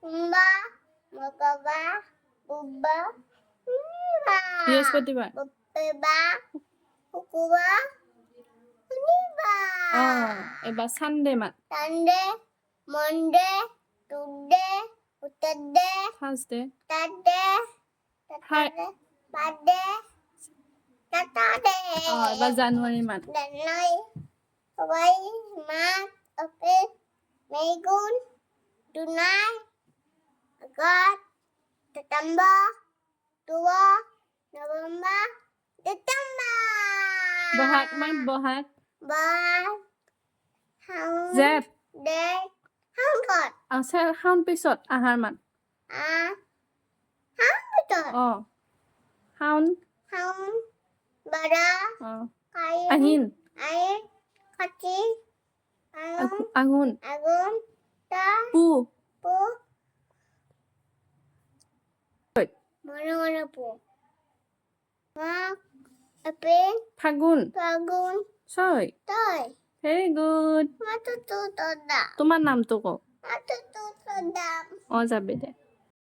Umba, Mokaba, Ubba, Niba. বৃহস্পতিবার Beba, Ukuba, Niba. এবার Sunday মান Sunday, Monday, Tuesday, Saturday, Thursday Saturday, Saturday, Monday, Saturday. এবার জানুয়ারি মান January, February, March, April, May, June, July, August, September, October, November, December. Bohag মান Bohag Bye. জেঠ Day, hundred. আছে শাওন পিছত আহাৰ মান Hundred. শাওন Home, Bada, Kain, আহিন Ain, Kati, আঘোণ Agun, Ta, পু Pu, Mana Pu, Mark, April, ফাগুন Fagun, ছয় Toy, very good Matu Tu Toda, তোমাৰ নামটো কওক Matu Tu Toda. যাবি দে